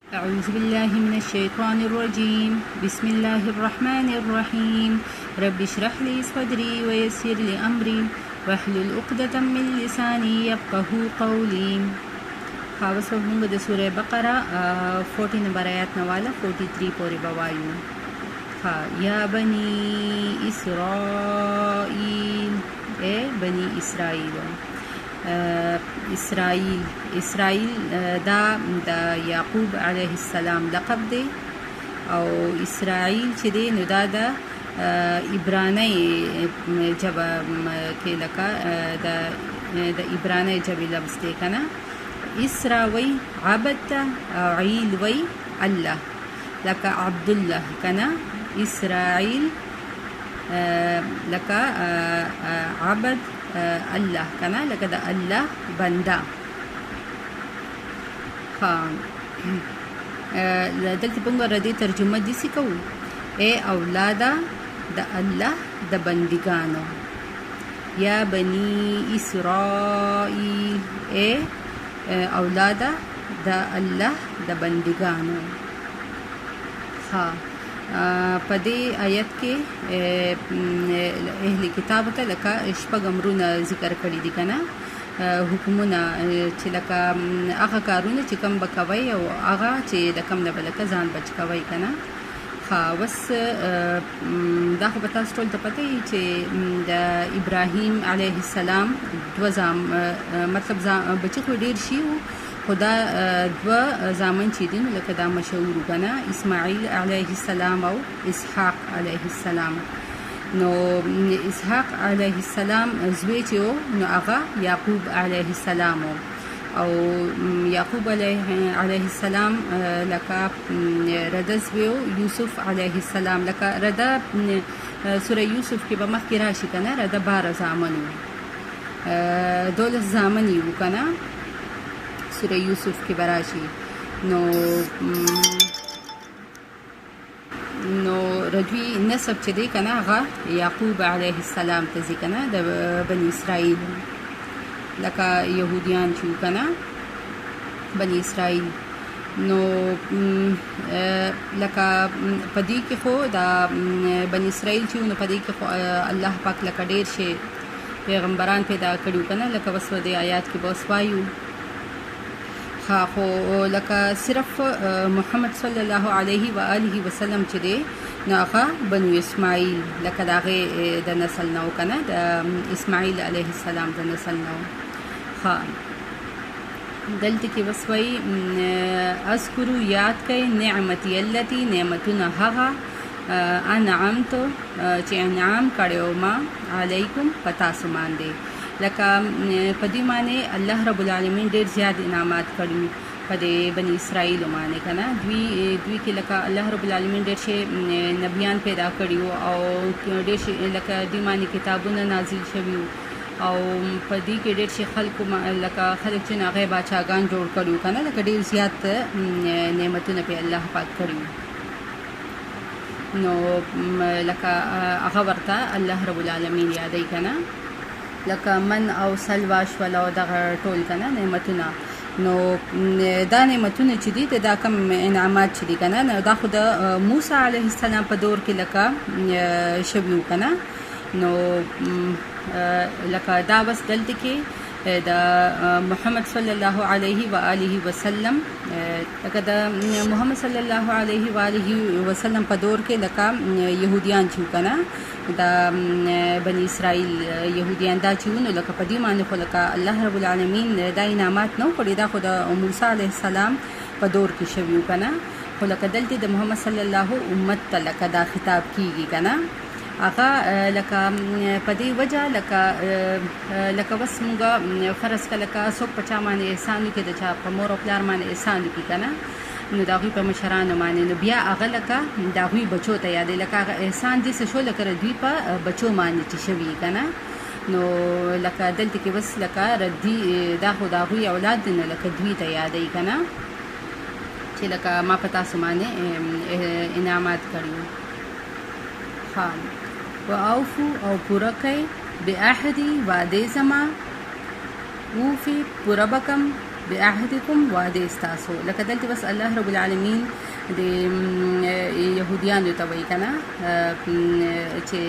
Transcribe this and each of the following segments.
أعوذ بالله من الشيطان الرجيم. بسم الله الرحمن الرحيم. رب اشرح لي صدري ويسر لي أمري واحلل عقدة من لساني يفقهوا قولي. خاوس موږ د سورې بقره 40 نمبر آیات نه والا 43 پورې بوایو. یا بني اسرائیل، اے بني اسرائیل. اسرائیل دا د یعقوب علیه السلام لقب دی، او اسرائیل چې دی نو دا د عبرانی ژبه کې لکه د عبرانی ژبې لفظ دی کنه. اسرا وی عبد ته، او عیل وی الله، لکه عبدالله کنه. اسرائیل لکه عبد الله کنه، لکه د الله بنده. دلته په موږ ردی ترجمه دسی کوو: اے اولاده د الله د بندگانو. یا بنی اسرائیل، اے اولاده د الله د بندگانو. په دې آیت کې اهل کتاب ته لکه شپږ امرونه ذکر کړي دي کنه، حکمونه چې لکه هغه کارونه چې کم به کوئ او هغه چې د کم نه به لکه ځان بچ کوئ کنه. وس دا خو به تاسو ټول ته پته وي چې د ابراهیم علیه السلام مطلب بچي خو ډېر شي وو، خو دا دوه زامن چې دي نو لکه دا مشهور کنه، اسماعیل علیه السلام او اسحاق علیه السلام. نو اسحاق علیه السلام زوی چې و نو هغه یعقوب علیه السلام و، او یعقوب علیه السلام لکه رده زوی و یوسف علیه السلام. لکه رده سوره یوسف کې به مخکې راشي کنه، رده 12 زامن و، 12 زامن یې و کنه سوره یوسف کې براشي. نو ردوی نسب چې دی کنه هغه یعقوب علیه السلام ته ځي کنه، د بني اسرائیل، لکه یهودیان چې کنه بني اسرائیل. نو لکه پدې کې خو دا بني اسرائیل چې نو پدې کې خو الله پاک لکه ډېر شي پیغمبران پیدا کړیو کنه، لکه وسو د آیات کې بوس وایو. خو لکه صرف محمد صلی الله علیه و آله وسلم چې دی نو هغه بنو اسماعیل لکه د هغې د نسل نه و کنه، د اسماعیل علیه السلام د نسل نه و. دلته کې بس وایي اذکرو یاد کئ نعمتي التي نعمتونه هغه انعمتو چې انعام کړی ما علیکم په تاسو باندې. لکه په دې معنی الله رب العالمین ډېر زیات انعامات کړي په دې بني اسرائیل باندې کنه. دوی کې لکه الله رب العالمین ډېر شي نبیان پیدا کړي او ډېر شي لکه دې معنی کتابونه نازل شوي، او په دې کې ډېر شي خلکو لکه خلک چې هغه باچاګان جوړ کړي کنه، لکه ډېر زیات نعمتونه په الله پاک کړي. نو لکه هغه ورته الله رب العالمین یادای کنه، لکه من او سلوا شول او دغه ټول کنه نعمتونه. نو دا نعمتونه چې دي دا کم انعامات چې دي کنه، دا خو د موسی علیه السلام په دور کې لکه شویو کنه. نو لکه دا بس دلته کې د محمد صلی الله علیه و آله وسلم، لکه د محمد صلی الله علیه و آله وسلم په دور کې لکه یهودیان چې کنه، د بني اسرائیل یهودیان دا چې نو لکه په دې باندې خو لکه الله رب العالمین دا انعامات نو کړي، دا خو د موسی علیه السلام په دور کې شویو کنه. خو لکه دلته د محمد صلی الله امت ته لکه دا خطاب کیږي کنه، هغه لکه په دې وجه لکه بس موږ فرض کړه لکه څوک په چا باندې احسان وکړي، د چا په مور او پلار باندې احسان وکړي کنه، نو د هغوی په مشرانو باندې نو بیا هغه لکه د هغوی بچو ته یادوي، لکه هغه احسان داسې شو لکه دوی په بچو باندې چې شوي کنه. نو لکه دلته کې بس لکه ردي دا خو د هغوی اولاد دی نو لکه دوی ته یادوي کنه چې لکه ما په تاسو باندې انعامات کړي. و اوفو او پوره کئ بعهدي وعدې زما، وفي پوره بکم بعهدکم وعده ستاسو. لکه دلته بس الله رب العالمین د يهوديانو ته وایي کنه چې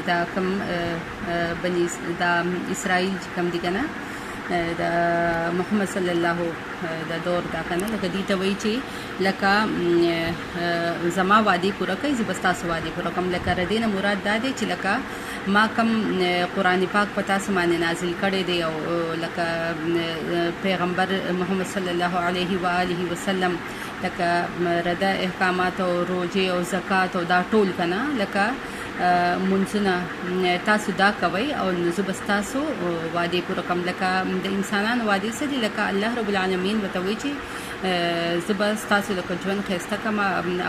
دا کم بني دا اسرائیل چې کم دي کنه د محمد صلی الله د دور دا کنه لکه دې ته وایي چې لکه زما وعده پوره کوي زه بس تاسو وعده پوره کوم. لکه ردینه مراد دا دی چې لکه ما کم قرآن پاک په تاسو باندې نازل کړی دی او لکه پیغمبر محمد صلی الله علیه و آله وسلم لکه رده احکامات او روزه او زکات او دا ټول کنه لکه منځونه تاسو دا کوي او زه بس تاسو وعده پوره کوم. لکه د انسانانو وعده څه دي لکه الله رب العالمین ورته وایي چې زه بس تاسو لکه ژوند ښایسته کړم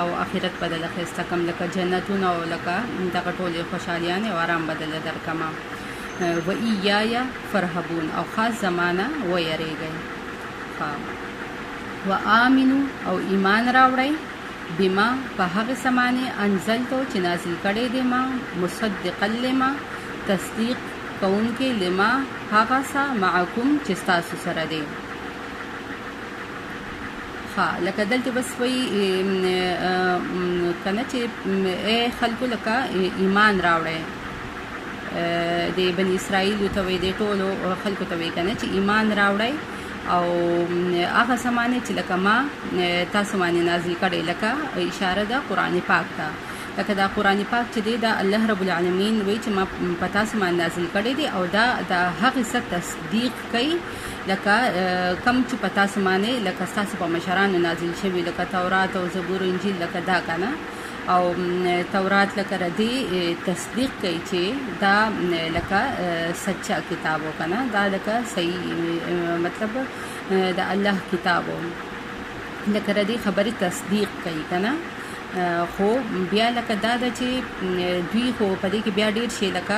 او آخرت بدله ښایسته کړم لکه جنتونه او لکه دغه ټولې خوشحالیانې او آرام بدله درکړم. و ایایا فرحبون او خاص زمانه ویریږئ. و آمنو او ایمان راوړئ بما په هغه سمانه انزلتو چې نازل کړی دی ما مصدقا لما تصدیق کوونکې لما هغه سا معکم چې تاسو سره دی. لکه دلته بس وایي کنه چې خلکو لکه ایمان راوړئ د بني اسرائیل ته وایي د ټولو خلکو ته وایي کنه چې ایمان راوړئ او هغه سمانه چې لکه ما تاسو باندې نازل کړی لکه اشاره ده قرآن پاک ته. لکه دا قرآن پاک چې دی دا الله رب العالمین وایي چې ما په تاسو باندې نازل کړی دی او دا د هغې څه تصدیق کوي لکه کم چې په تاسو باندې لکه ستاسو په مشرانو نازل شوي لکه تورات او زبور انجیل لکه دا کنه او تورات لکه ردی تصدیق کوي چې دا لکه سچا کتابو کنه دا لکه صحیح مطلب د الله کتابو لکه ردی خبرې تصدیق کوي کنه. خو بیا لکه دا ده چې دوی خو په دې کې بیا ډېر شي لکه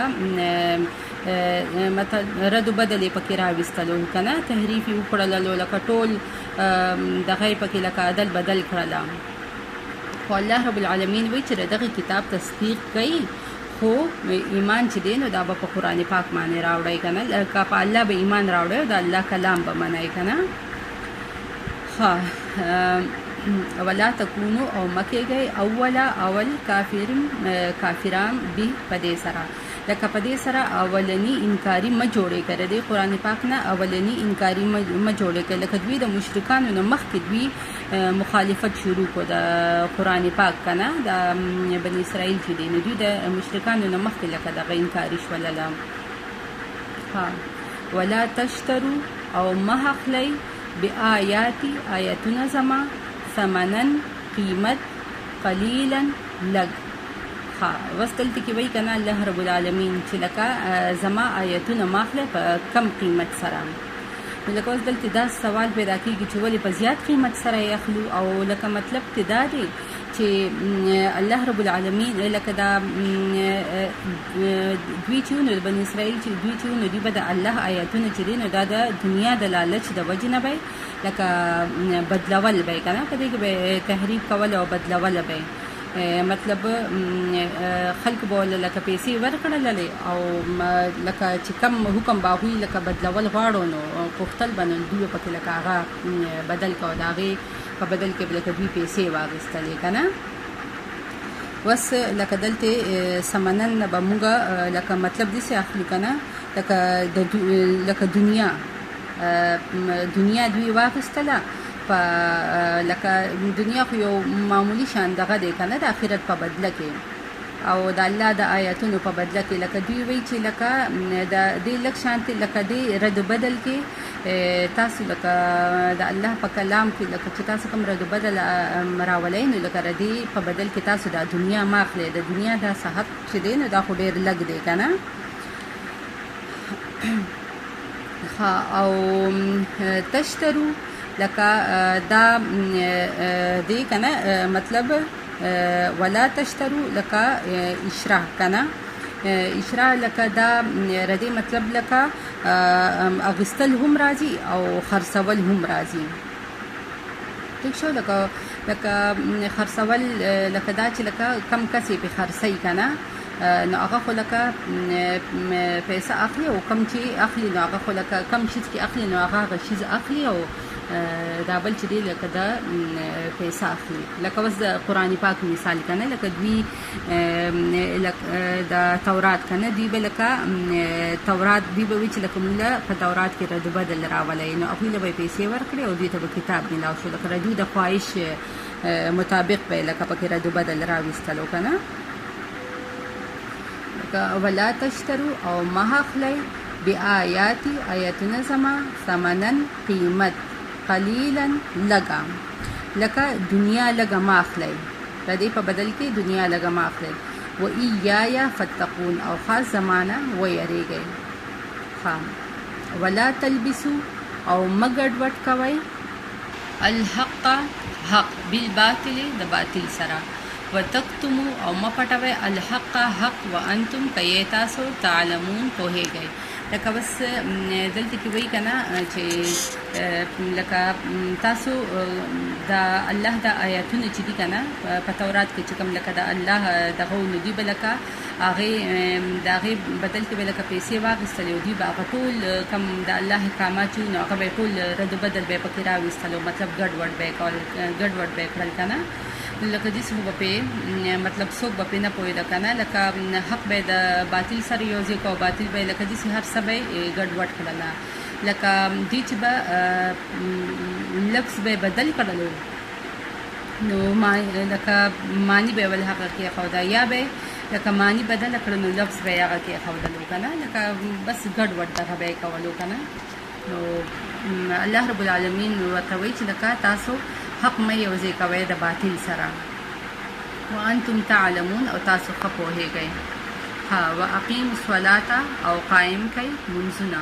مطلب رد و بدل یې پکې راویستلو کنه تحریف یې وکړلو لکه ټول دغه یې پکې لکه عدل بدل کړله. خو الله رب العالمین وایي چې دغه کتاب تصدیق کوي خو ایمان چې دی نو دا به په قرآن پاک باندې راوړی کنه لکه په الله به ایمان راوړی او د الله کلام به منئ کنه. ولا تکونو او مکیږئ اول کافران به په دې سره لکه په دې سره اولنی انکاری ما جوړې کړی دی قرآن پاک نه اولنی انکاری ما جوړې کړی لکه دوی د مشرکانو نه مخکې دوی مخالفت شروع کو د قرآن پاک کنه د بني اسرائیل چې دی نو دوی د مشرکانو نه مخکې لکه دغه انکاري شولله. ولا تشترو او مه اخلئ بآیاتي آیتونه زما ثمنن قیمت قلیلا لږ. اوس دلته کې وایي که نه الله رب العالمین چې لکه زما آیتونه ما اخلی په کم قیمت سره. نو لکه اوس دلته دا سوال پیدا کېږي چې ولې په زیات قیمت سره یې اخلو او لکه مطلب ته دا دی چې الله رب العالمین لکه دا دوی چې نو بني اسرائیل چې دوی چې نو دوی به د الله آیتونه چې دي نو دا د دنیا د لالچ د وجې نه به لکه بدلول به که نه په دې کې به تحریف کول او بدلول به مطلب خلق به ولله لکه پیسې ورکړلې او لکه چې کم حکم به هغوی لکه بدلول غواړو نو پوښتل به نو دوی پکې لکه هغه بدل کوه د هغې په بدل کې به لکه دوی پیسې واخیستلې که نه. اوس لکه دلته سمنن نه به موږ لکه مطلب داسې اخلو که نه لکه دنیا دوی واخیستله په لکه دنیا خو یو معمولی شان دغه دی که نه د آخرت په بدله کې او د الله د آیاتونو په بدله کې لکه دوی وایي چې لکه د دې لږ شانتې لکه دې رد و بدل کې تاسو لکه د الله په کلام کې لکه چې تاسو کوم رد و بدل راولئ نو لکه ردې په بدل کې تاسو د دنیا ما اخلئ د دنیا دا صحت چې دی نو دا خو ډېر لږ دی که نه. او تشترو لکه دا دی که نه مطلب ولا تشترو لکه اشرا که نه اشرا لکه دا ردی مطلب لکه اغستل هم راځي او خرڅول هم راځي. ٹھیک شو لکه خرڅول لکه دا چې لکه کم کسې پې خرڅوي که نه نو هغه خو لکه پیسه اخلي او کم چې اخلي نو هغه خو لکه کم شیز کې اخلي نو هغه شیز اخلي او دا بل چې دی لکه د پیسه اخلي. لکه اوس د قرآن پاک مثال کنه، لکه دوی د تورات کنه، دوی به لکه تورات دوی به وي چې لکه موږ په تورات کې رد بدل راولئ، نو هغوی له به یې پیسې ورکړې او دوی ته به کتاب میلاو شو، لکه د دوی د خواهش مطابق به یې لکه پکې رد بدل راویستلو که نه. لکه ولا تشترو او مه اخلئ بآیاتي آیاتونه زما ثمنن قیمت قلیلا لږه، لکه دنیا لږه مه اخلئ، د دې په بدل کې دنیا لږه مه اخلئ. و ایایا فتقون او خاص زمانه ویریږئ. ولا تلبسو او مه ګډوډ کوئ الحق حق بالباطل د باطل سره، وتکتمو او مه پټوئ الحق حق وانتم که تاسو تعلمون پوهیږئ. لکه بس دلته کې وایي که نه چې لکه تاسو د الله د آیاتونه چې دي که نه په تورات کې چې کوم لکه د الله دغه نو دوی به لکه هغې د هغې بدل کې به لکه پیسې واخیستلې او دوی به هغه ټول کوم د الله احکامات چې نو هغه به یې ټول رد بدل به یې پکې راویستلو، مطلب ګډوډ به یې کول، ګډوډ به یې کړل که نه. لکه داسې خو به پرې مطلب څوک به پرې نه پوهېده که نه، لکه حق به یې د باطل سره یو ځای کړه او باطل به یې لکه داسې هر څه به یې ګډوډ کړله. لکه دوی چې به لفظ به یې بدل کړلو نو لکه معنی به یې ول هغه کېښوده، یا به لکه معنی بدله کړه نو لفظ به یې هغه کېښودلو که نه، لکه بس ګډوډ دغه به یې کولو که نه. نو الله رب العالمین ورته وایي چې لکه تاسو حق مه یوځای کوئ د باطل سره، وانتم تعلمون او تاسو ښه پوهیږئ. واقیموا الصلاة او قائم کئ منځونه،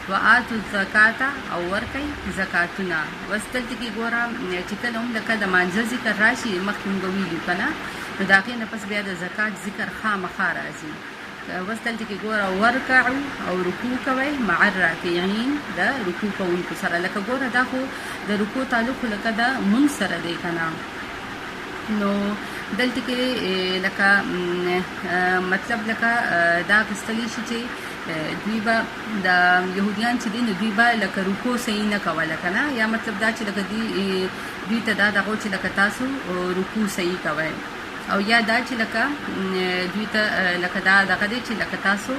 وآتوا الزکاة او ورکئ زکاتونه. اوس دلته کې ګوره چې کله هم لکه د مانځه ذکر راشي مخکې موږ ویلي که نه، نو د هغې نه پس بیا د زکات ذکر خامخا راځي. اوس دلته کې ګوره ورکعو او رکوع کوئ مع الراکعین د رکوع کوونکو سره. لکه ګوره دا خو د رکوع تعلق لکه د مونځ سره دی که نه، نو دلته کې لکه مطلب لکه دا اخیستلی شي چې دوی به د یهودیان چې دي نو دوی به لکه رکوع صحیح نه کوله که نه، یا مطلب دا چې لکه دوی ته دا دغه چې لکه تاسو رکوع صحیح کوئ، او یا دا چې لکه دوی ته لکه دا دغه دی چې لکه تاسو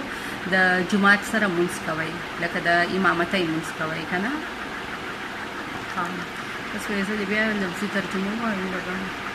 د جماعت سره مونځ کوئ، لکه د امامتۍ مونځ کوئ که نه. بس زه بیا لفظي ترجمه ووایم.